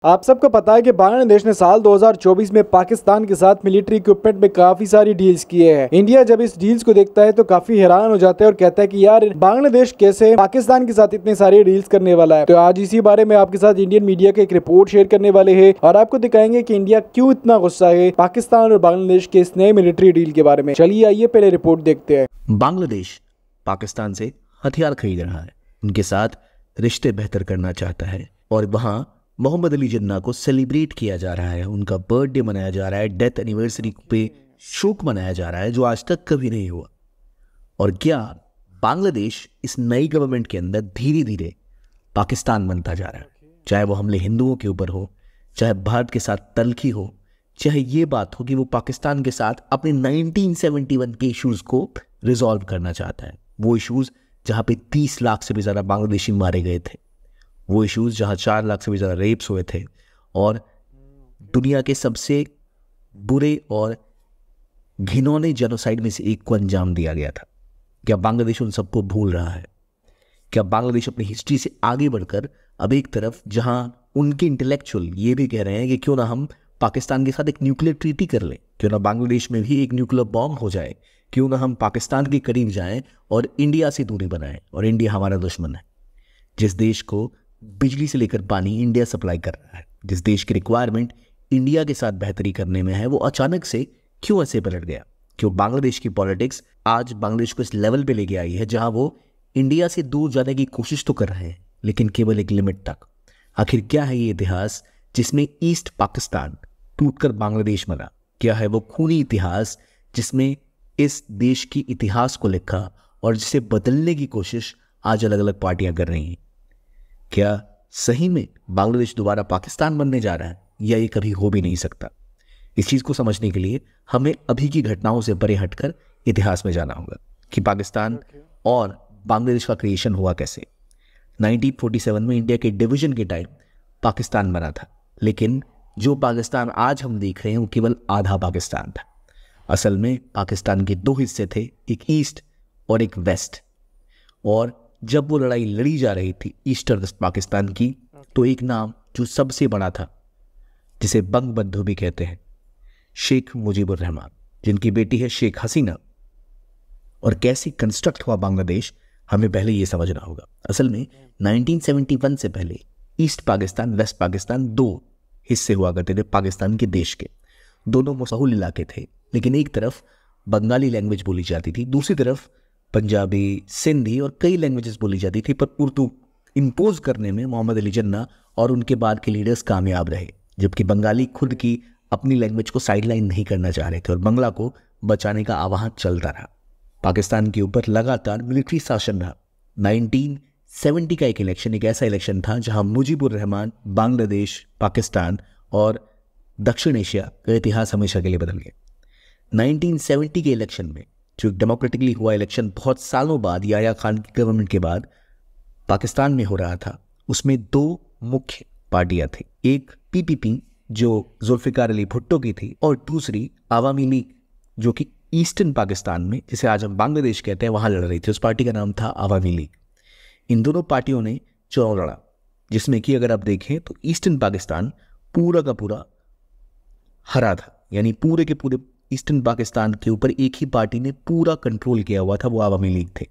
आप सबको पता है कि बांग्लादेश ने साल 2024 में पाकिस्तान के साथ मिलिट्री इक्विपमेंट में काफी सारी डील्स किए हैं। इंडिया जब इस डील्स को देखता है तो काफी हैरान हो जाता है और कहता है कि यार बांग्लादेश कैसे पाकिस्तान के साथ इतने सारे डील्स करने वाला है। तो आज इसी बारे में आपके साथ इंडियन मीडिया का एक रिपोर्ट शेयर करने वाले हैं और आपको दिखाएंगे कि इंडिया क्यों इतना गुस्सा है पाकिस्तान और बांग्लादेश के इस नए मिलिट्री डील के बारे में। चलिए आइए पहले रिपोर्ट देखते हैं। बांग्लादेश पाकिस्तान से हथियार खरीद रहा है, उनके साथ रिश्ते बेहतर करना चाहता है और वहां मोहम्मद अली जिन्ना को सेलिब्रेट किया जा रहा है, उनका बर्थडे मनाया जा रहा है, डेथ एनिवर्सरी पे शोक मनाया जा रहा है जो आज तक कभी नहीं हुआ। और क्या बांग्लादेश इस नई गवर्नमेंट के अंदर धीरे धीरे पाकिस्तान बनता जा रहा है, चाहे वो हमले हिंदुओं के ऊपर हो, चाहे भारत के साथ तलखी हो, चाहे ये बात हो कि वो पाकिस्तान के साथ अपने 1971 के इश्यूज को रिजॉल्व करना चाहता है। वो इश्यूज जहाँ पे 30 लाख से भी ज़्यादा बांग्लादेशी मारे गए थे, वो इश्यूज जहाँ 4 लाख से भी ज़्यादा रेप्स हुए थे और दुनिया के सबसे बुरे और घिनौने जेनोसाइड में से एक को अंजाम दिया गया था। क्या बांग्लादेश उन सबको भूल रहा है? क्या बांग्लादेश अपनी हिस्ट्री से आगे बढ़कर अब एक तरफ जहाँ उनके इंटेलेक्चुअल ये भी कह रहे हैं कि क्यों ना हम पाकिस्तान के साथ एक न्यूक्लियर ट्रीटी कर लें, क्यों ना बांग्लादेश में भी एक न्यूक्लियर बॉम्ब हो जाए, क्यों ना हम पाकिस्तान के करीब जाएं और इंडिया से दूरी बनाएं। और इंडिया हमारा दुश्मन है। जिस देश को बिजली से लेकर पानी इंडिया सप्लाई कर रहा है, जिस देश की रिक्वायरमेंट इंडिया के साथ बेहतरी करने में है, वो अचानक से क्यों ऐसे पलट गया? क्यों बांग्लादेश की पॉलिटिक्स आज बांग्लादेश को इस लेवल पे लेके आई है जहां वो इंडिया से दूर जाने की कोशिश तो कर रहे हैं लेकिन केवल एक लिमिट तक। आखिर क्या है ये इतिहास जिसमें ईस्ट पाकिस्तान टूटकर बांग्लादेश बना? क्या है वो खूनी इतिहास जिसमें इस देश की इतिहास को लिखा और जिसे बदलने की कोशिश आज अलग अलग पार्टियां कर रही हैं? क्या सही में बांग्लादेश दोबारा पाकिस्तान बनने जा रहा है या ये कभी हो भी नहीं सकता? इस चीज़ को समझने के लिए हमें अभी की घटनाओं से परे हटकर इतिहास में जाना होगा कि पाकिस्तान और बांग्लादेश का क्रिएशन हुआ कैसे। 1947 में इंडिया के डिवीजन के टाइम पाकिस्तान बना था, लेकिन जो पाकिस्तान आज हम देख रहे हैं वो केवल आधा पाकिस्तान था। असल में पाकिस्तान के दो हिस्से थे, एक ईस्ट और एक वेस्ट। और जब वो लड़ाई लड़ी जा रही थी ईस्ट और वेस्ट पाकिस्तान की, तो एक नाम जो सबसे बड़ा था, जिसे बंग बंधु भी कहते हैं, शेख मुजीबुर रहमान, जिनकी बेटी है शेख हसीना। और कैसे कंस्ट्रक्ट हुआ बांग्लादेश, हमें पहले ये समझना होगा। असल में 1971 से पहले ईस्ट पाकिस्तान वेस्ट पाकिस्तान दो हिस्से हुआ करते थे पाकिस्तान के देश के। दोनों मसहूल इलाके थे, लेकिन एक तरफ बंगाली लैंग्वेज बोली जाती थी, दूसरी तरफ पंजाबी, सिंधी और कई लैंग्वेजेस बोली जाती थी। पर उर्दू इम्पोज करने में मोहम्मद अली जिन्ना और उनके बाद के लीडर्स कामयाब रहे, जबकि बंगाली खुद की अपनी लैंग्वेज को साइडलाइन नहीं करना चाह रहे थे और बंगला को बचाने का आह्वान चलता रहा। पाकिस्तान के ऊपर लगातार मिलिट्री शासन रहा। 1970 का एक इलेक्शन एक ऐसा इलेक्शन था जहां मुजीबुर रहमान, बांग्लादेश, पाकिस्तान और दक्षिण एशिया का इतिहास हमेशा के लिए बदल गया। 1970 के इलेक्शन में, जो डेमोक्रेटिकली हुआ इलेक्शन बहुत सालों बाद याह्या खान की गवर्नमेंट के बाद पाकिस्तान में हो रहा था, उसमें दो मुख्य पार्टियां थी। एक पीपीपी जो जुल्फिकार अली भुट्टो की थी और दूसरी आवामी लीग जो कि ईस्टर्न पाकिस्तान में, जिसे आज हम बांग्लादेश कहते हैं, वहां लड़ रही थी। उस पार्टी का नाम था आवामी लीग। इन दोनों पार्टियों ने चुनाव लड़ा, जिसमें कि अगर आप देखें तो ईस्टर्न पाकिस्तान पूरा का पूरा हरा था, यानी पूरे के पूरे ईस्टर्न पाकिस्तान के ऊपर एक ही पार्टी ने पूरा कंट्रोल किया हुआ था, वो आवामी लीग थे।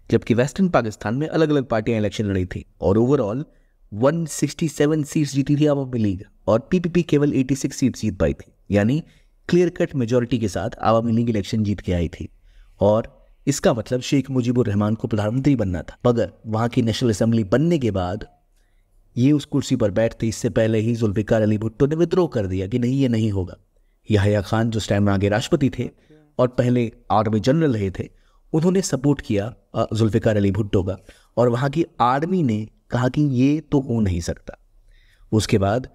जबकि वेस्टर्न पाकिस्तान में अलग अलग पार्टियां इलेक्शन लड़ी थी और ओवरऑल 167 सीट्स जीती थी आवामी लीग और पीपीपी केवल 86 सीट्स जीत पाई थी। यानी क्लियर कट मेजोरिटी के साथ आवामी लीग इलेक्शन जीत के आई थी और इसका मतलब शेख मुजीबुर रहमान को प्रधानमंत्री बनना था। मगर वहां की नेशनल असेंबली बनने के बाद ये उस कुर्सी पर बैठते इससे पहले ही जुल्फिकार अली भुट्टो ने विद्रोह कर दिया कि नहीं, ये नहीं होगा। याह्या खान जो उस टाइम में आगे राष्ट्रपति थे और पहले आर्मी जनरल रहे थे, उन्होंने सपोर्ट किया जुल्फिकार अली भुट्टो का और वहाँ की आर्मी ने कहा कि ये तो हो नहीं सकता। उसके बाद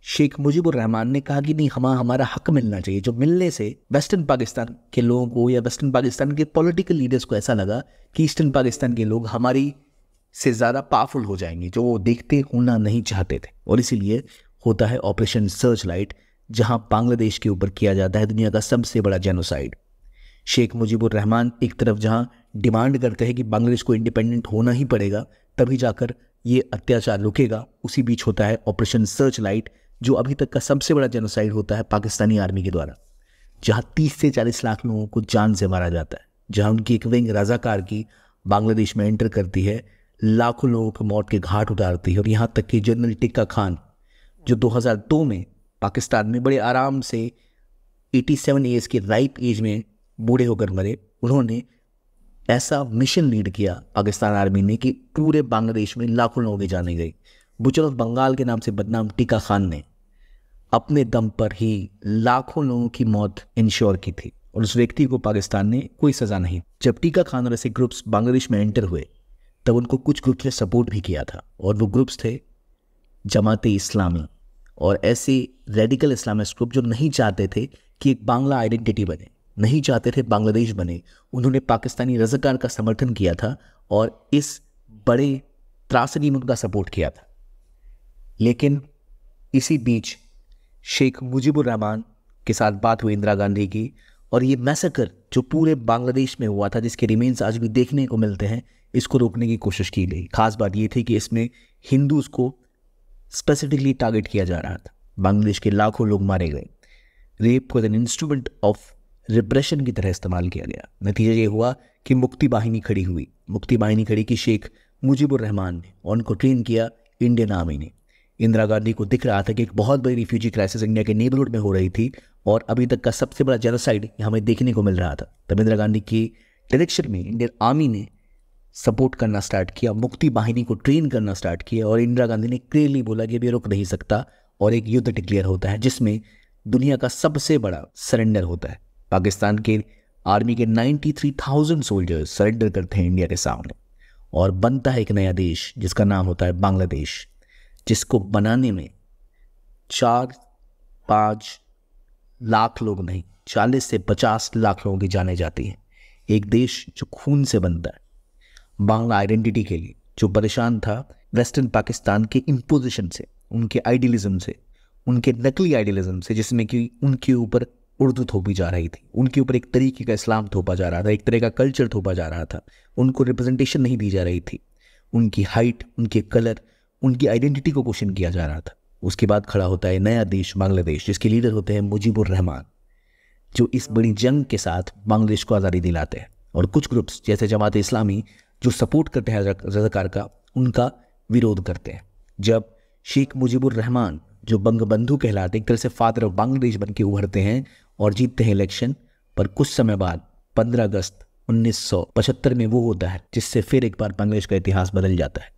शेख मुजीबुर रहमान ने कहा कि नहीं, हमारा हक मिलना चाहिए, जो मिलने से वेस्टर्न पाकिस्तान के लोगों को या वेस्टर्न पाकिस्तान के पॉलिटिकल लीडर्स को ऐसा लगा कि ईस्टर्न पाकिस्तान के लोग हमारी से ज़्यादा पावरफुल हो जाएंगे, जो वो देखते होना नहीं चाहते थे। और इसीलिए होता है ऑपरेशन सर्च लाइट, जहां बांग्लादेश के ऊपर किया जाता है दुनिया का सबसे बड़ा जेनोसाइड। शेख मुजीबुर रहमान एक तरफ जहां डिमांड करते हैं कि बांग्लादेश को इंडिपेंडेंट होना ही पड़ेगा, तभी जाकर ये अत्याचार रुकेगा। उसी बीच होता है ऑपरेशन सर्च लाइट, जो अभी तक का सबसे बड़ा जेनोसाइड होता है पाकिस्तानी आर्मी के द्वारा, जहां 30 से 40 लाख लोगों को जान से मारा जाता है, जहां उनकी एक विंग रजाकार की बांग्लादेश में एंटर करती है, लाखों लोगों को मौत के घाट उतारती है। और यहाँ तक कि जनरल टिक्का खान, जो 2002 में पाकिस्तान में बड़े आराम से 87 ईयर्स की राइप एज में बूढ़े होकर मरे, उन्होंने ऐसा मिशन लीड किया पाकिस्तान आर्मी ने कि पूरे बांग्लादेश में लाखों लोगों की जाने गई। बुचर ऑफ बंगाल के नाम से बदनाम टिक्का खान ने अपने दम पर ही लाखों लोगों की मौत इंश्योर की थी, और उस व्यक्ति को पाकिस्तान ने कोई सजा नहीं। जब टिक्का खान और ऐसे ग्रुप्स बांग्लादेश में एंटर हुए, तब उनको कुछ ग्रुप्स ने सपोर्ट भी किया था, और वो ग्रुप्स थे जमाते इस्लामी और ऐसे रेडिकल इस्लामिस्ट ग्रुप जो नहीं चाहते थे कि एक बांग्ला आइडेंटिटी बने, नहीं चाहते थे बांग्लादेश बने। उन्होंने पाकिस्तानी रज़ाकार का समर्थन किया था और इस बड़े त्रासदी में उनका सपोर्ट किया था। लेकिन इसी बीच शेख मुजीबुर रहमान के साथ बात हुई इंदिरा गांधी की, और ये मैसेकर जो पूरे बांग्लादेश में हुआ था, जिसके रिमेन्स आज भी देखने को मिलते हैं, इसको रोकने की कोशिश की गई। खास बात ये थी कि इसमें हिंदूज को स्पेसिफिकली टारगेट किया जा रहा था। बांग्लादेश के लाखों लोग मारे गए। रेप को एन इंस्ट्रूमेंट ऑफ रिप्रेशन की तरह इस्तेमाल किया गया। नतीजा ये हुआ कि मुक्ति बाहिनी खड़ी हुई। मुक्ति बाहिनी खड़ी की शेख मुजीबुर रहमान ने, और उनको ट्रेन किया इंडियन आर्मी ने। इंदिरा गांधी को दिख रहा था कि एक बहुत बड़ी रिफ्यूजी क्राइसिस इंडिया के नेबरहुड में हो रही थी, और अभी तक का सबसे बड़ा जेनोसाइड हमें देखने को मिल रहा था। तब इंदिरा गांधी की डायरेक्शन में इंडियन आर्मी ने सपोर्ट करना स्टार्ट किया, मुक्ति बाहिनी को ट्रेन करना स्टार्ट किया, और इंदिरा गांधी ने क्लियरली बोला कि ये रुक नहीं सकता, और एक युद्ध डिक्लेयर होता है जिसमें दुनिया का सबसे बड़ा सरेंडर होता है। पाकिस्तान के आर्मी के 93,000 सोल्जर्स सरेंडर करते हैं इंडिया के सामने, और बनता है एक नया देश जिसका नाम होता है बांग्लादेश, जिसको बनाने में 4-5 लाख लोग नहीं, 40 से 50 लाख लोगों की जाने जाती हैं। एक देश जो खून से बनता है, बांग्ला आइडेंटिटी के लिए, जो परेशान था वेस्टर्न पाकिस्तान के इम्पोजिशन से, उनके आइडियलिज्म से, उनके नकली आइडियलिज्म से, जिसमें कि उनके ऊपर उर्दू थोपी जा रही थी, उनके ऊपर एक तरीके का इस्लाम थोपा जा रहा था, एक तरह का कल्चर थोपा जा रहा था, उनको रिप्रेजेंटेशन नहीं दी जा रही थी, उनकी हाइट, उनके कलर, उनकी आइडेंटिटी को क्वेश्चन किया जा रहा था। उसके बाद खड़ा होता है नया देश बांग्लादेश, जिसके लीडर होते हैं मुजीबुर रहमान, जो इस बड़ी जंग के साथ बांग्लादेश को आज़ादी दिलाते हैं। और कुछ ग्रुप्स जैसे जमात इस्लामी जो सपोर्ट करते हैं रज़ाकार का, उनका विरोध करते हैं। जब शेख मुजीबुर रहमान, जो बंगबंधु कहलाते, एक तरह से फादर ऑफ बांग्लादेश बन के उभरते हैं और जीतते हैं इलेक्शन, पर कुछ समय बाद 15 अगस्त 1975 में वो होता है जिससे फिर एक बार बांग्लादेश का इतिहास बदल जाता है।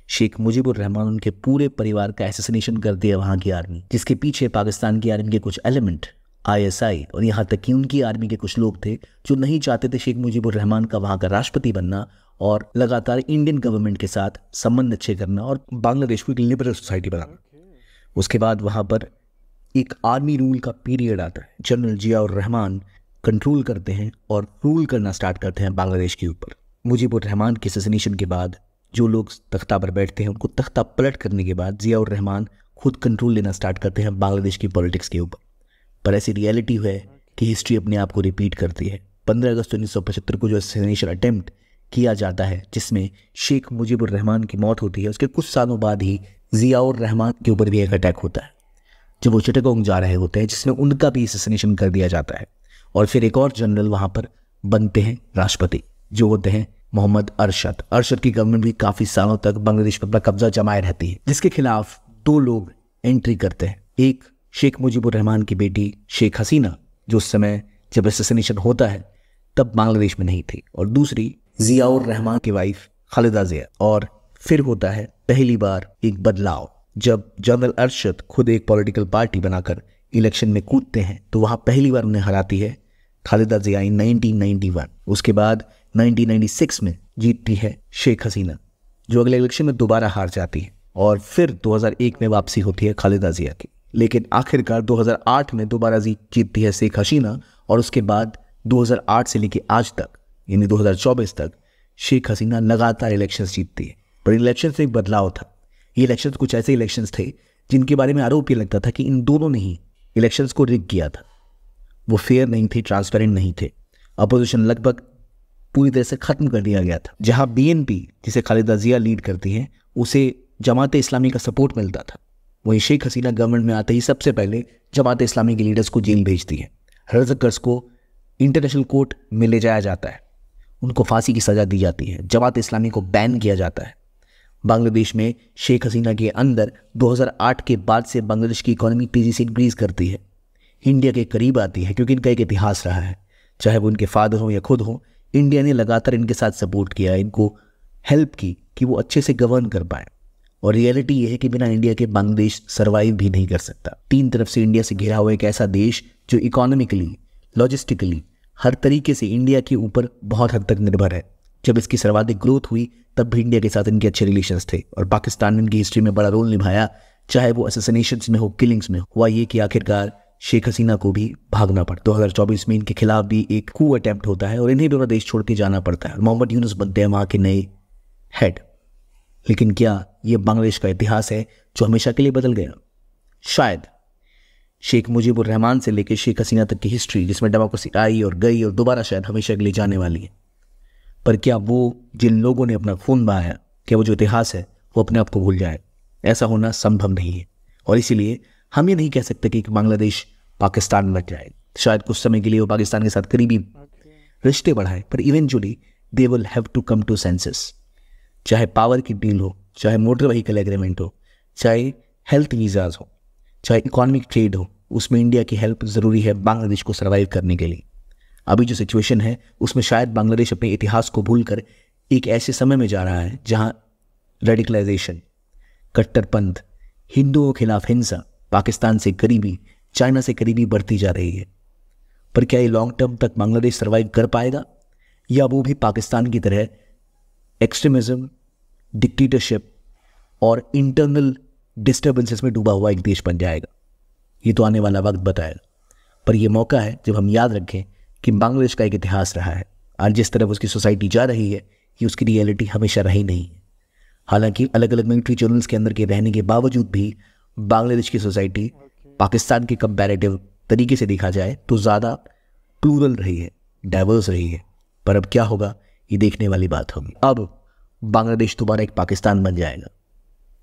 शेख मुजीबुर रहमान, उनके पूरे परिवार का एसेसिनेशन करती है वहाँ की आर्मी, जिसके पीछे पाकिस्तान की आर्मी के कुछ एलिमेंट, ISI, और यहाँ तक कि उनकी आर्मी के कुछ लोग थे जो नहीं चाहते थे शेख मुजीबुर रहमान का वहाँ का राष्ट्रपति बनना, और लगातार इंडियन गवर्नमेंट के साथ संबंध अच्छे करना और बांग्लादेश को एक लिबरल सोसाइटी बनाना। उसके बाद वहाँ पर एक आर्मी रूल का पीरियड आता है। जनरल जियाउर रहमान कंट्रोल करते हैं और रूल करना स्टार्ट करते हैं बांग्लादेश के ऊपर। मुजीबुर रहमान के असैसिनेशन के बाद जो लोग तख्ता पर बैठते हैं, उनको तख्ता पलट करने के बाद जियाउर रहमान खुद कंट्रोल लेना स्टार्ट करते हैं बांग्लादेश की पॉलिटिक्स के ऊपर। पर ऐसी रियलिटी है कि हिस्ट्री अपने आप को रिपीट करती है। 15 अगस्त 1975 को जो असैसिनेशन अटेम्प्ट किया जाता है, जिसमें शेख मुजीबुर रहमान की मौत होती है, उसके कुछ सालों बाद ही जियाउर रहमान के ऊपर भी एक अटैक होता है जब वो चिटगोंग जा रहे होते हैं, जिसमें उनका भी असैसिनेशन कर दिया जाता है। और फिर एक और जनरल वहाँ पर बनते हैं राष्ट्रपति, जो होते हैं मोहम्मद अरशद। अरशद की गवर्नमेंट भी काफ़ी सालों तक बांग्लादेश पर अपना कब्जा जमाए रहती है, जिसके खिलाफ 2 लोग एंट्री करते हैं। एक शेख मुजीबुर रहमान की बेटी शेख हसीना, जो उस समय जब असैसिनेशन होता है तब बांग्लादेश में नहीं थी, और दूसरी जियाउर रहमान की वाइफ खालिदा जिया। और फिर होता है पहली बार एक बदलाव, जब जनरल अरशद खुद एक पॉलिटिकल पार्टी बनाकर इलेक्शन में कूदते हैं, तो वहाँ पहली बार उन्हें हराती है खालिदा जिया इन 1991। उसके बाद 1996 में जीतती है शेख हसीना, जो अगले इलेक्शन में दोबारा हार जाती है, और फिर 2001 में वापसी होती है खालिदा जिया की। लेकिन आखिरकार 2008 में दोबारा जीतती है शेख हसीना, और उसके बाद 2008 से लेकर आज तक, यानी 2024 तक, शेख हसीना लगातार इलेक्शंस जीतती है। पर इलेक्शन से एक बदलाव था। ये इलेक्शंस कुछ ऐसे इलेक्शंस थे जिनके बारे में आरोप ये लगता था कि इन दोनों ने ही इलेक्शंस को रिग किया था। वो फेयर नहीं थे, ट्रांसपेरेंट नहीं थे। अपोजिशन लगभग पूरी तरह से खत्म कर दिया गया था। जहां बीएनपी, जिसे खालिदा जिया लीड करती हैं, उसे जमात इस्लामी का सपोर्ट मिलता था, वहीं शेख हसीना गवर्नमेंट में आते ही सबसे पहले जमात इस्लामी के लीडर्स को जेल भेजती है। हर्जकर्स को इंटरनेशनल कोर्ट में ले जाया जाता है, उनको फांसी की सज़ा दी जाती है, जमात इस्लामी को बैन किया जाता है। बांग्लादेश में शेख हसीना के अंदर 2008 के बाद से बांग्लादेश की इकोनॉमी तेज़ी से इंक्रीज़ करती है, इंडिया के करीब आती है, क्योंकि इनका एक इतिहास रहा है। चाहे वो इनके फादर हों या खुद हों, इंडिया ने लगातार इनके साथ सपोर्ट किया, इनको हेल्प की कि वो अच्छे से गवर्न कर पाएँ। और रियलिटी ये है कि बिना इंडिया के बांग्लादेश सर्वाइव भी नहीं कर सकता। तीन तरफ से इंडिया से घिरा हुआ एक ऐसा देश जो इकोनॉमिकली, लॉजिस्टिकली, हर तरीके से इंडिया के ऊपर बहुत हद तक निर्भर है। जब इसकी सर्वाधिक ग्रोथ हुई तब भी इंडिया के साथ इनके अच्छे रिलेशंस थे, और पाकिस्तान ने इनकी हिस्ट्री में बड़ा रोल निभाया, चाहे वो असैसिनेशंस में हो, किलिंग्स में हो। हुआ ये कि आखिरकार शेख हसीना को भी भागना पड़ा। 2024 में इनके खिलाफ भी एक कू अटेम्प्ट होता है और इन्हें भी अपना देश छोड़ के जाना पड़ता है। मोहम्मद यूनुस बनते हैं वहाँ के नए हेड। लेकिन क्या ये बांग्लादेश का इतिहास है जो हमेशा के लिए बदल गया? शायद। शेख मुजीबुर रहमान से लेकर शेख हसीना तक की हिस्ट्री, जिसमें डेमोक्रेसी आई और गई और दोबारा शायद हमेशा के लिए जाने वाली है, पर क्या वो जिन लोगों ने अपना खून बहाया, क्या वो जो इतिहास है वो अपने आप को भूल जाए? ऐसा होना संभव नहीं है। और इसीलिए हम ये नहीं कह सकते कि बांग्लादेश पाकिस्तान बन जाए। शायद कुछ समय के लिए वो पाकिस्तान के साथ करीबी रिश्ते बढ़ाए, पर eventually they will have to come to senses. चाहे पावर की डील हो, चाहे मोटर व्हीकल एग्रीमेंट हो, चाहे हेल्थ वीज़ाज हो, चाहे इकोनॉमिक ट्रेड हो, उसमें इंडिया की हेल्प ज़रूरी है बांग्लादेश को सर्वाइव करने के लिए। अभी जो सिचुएशन है उसमें शायद बांग्लादेश अपने इतिहास को भूलकर एक ऐसे समय में जा रहा है जहां रेडिकलाइजेशन, कट्टरपंथ, हिंदुओं के खिलाफ हिंसा, पाकिस्तान से करीबी, चाइना से करीबी बढ़ती जा रही है। पर क्या ये लॉन्ग टर्म तक बांग्लादेश सर्वाइव कर पाएगा, या वो भी पाकिस्तान की तरह एक्सट्रीमिज्म, डिक्टेटरशिप और इंटरनल डिस्टर्बेंसेस में डूबा हुआ एक देश बन जाएगा? ये तो आने वाला वक्त बताएगा। पर यह मौका है जब हम याद रखें कि बांग्लादेश का एक इतिहास रहा है, और जिस तरफ उसकी सोसाइटी जा रही है ये उसकी रियलिटी हमेशा रही नहीं है। हालांकि अलग अलग मिलिट्री जर्नल्स के अंदर के रहने के बावजूद भी बांग्लादेश की सोसाइटी पाकिस्तान के कंपैरेटिव तरीके से देखा जाए तो ज़्यादा प्लूरल रही है, डाइवर्स रही है। पर अब क्या होगा ये देखने वाली बात होगी। अब बांग्लादेश दोबारा एक पाकिस्तान बन जाएगा,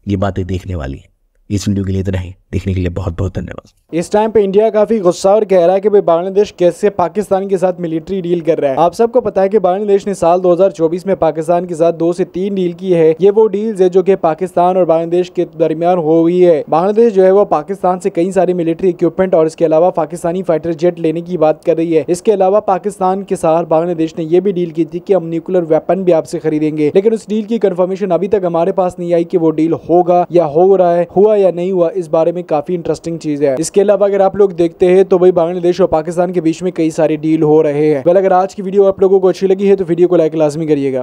ये बातें देखने वाली है। इस वीडियो के लिए इतना ही। देखने के लिए बहुत बहुत धन्यवाद। इस टाइम पे इंडिया काफी गुस्सा और कह रहा है कि भाई बांग्लादेश कैसे पाकिस्तान के साथ मिलिट्री डील कर रहा है। आप सबको पता है कि बांग्लादेश ने साल 2024 में पाकिस्तान के साथ 2 से 3 डील की है। ये वो डील्स है जो कि पाकिस्तान और बांग्लादेश के दरमियान हो हुई है। बांग्लादेश जो है वो पाकिस्तान से कई सारी मिलिट्री इक्विपमेंट और इसके अलावा पाकिस्तानी फाइटर जेट लेने की बात कर रही है। इसके अलावा पाकिस्तान के साथ बांग्लादेश ने यह भी डील की थी कि हम न्यूक्लियर वेपन भी आपसे खरीदेंगे, लेकिन उस डील की कंफर्मेशन अभी तक हमारे पास नहीं आई कि वो डील होगा या हो रहा है, हुआ या नहीं हुआ। इस बारे में काफी इंटरेस्टिंग चीज है। इसके अलावा अगर आप लोग देखते हैं तो भाई बांग्लादेश और पाकिस्तान के बीच में कई सारे डील हो रहे हैं। अगर आज की वीडियो आप लोगों को अच्छी लगी है तो वीडियो को लाइक लाजमी करिएगा।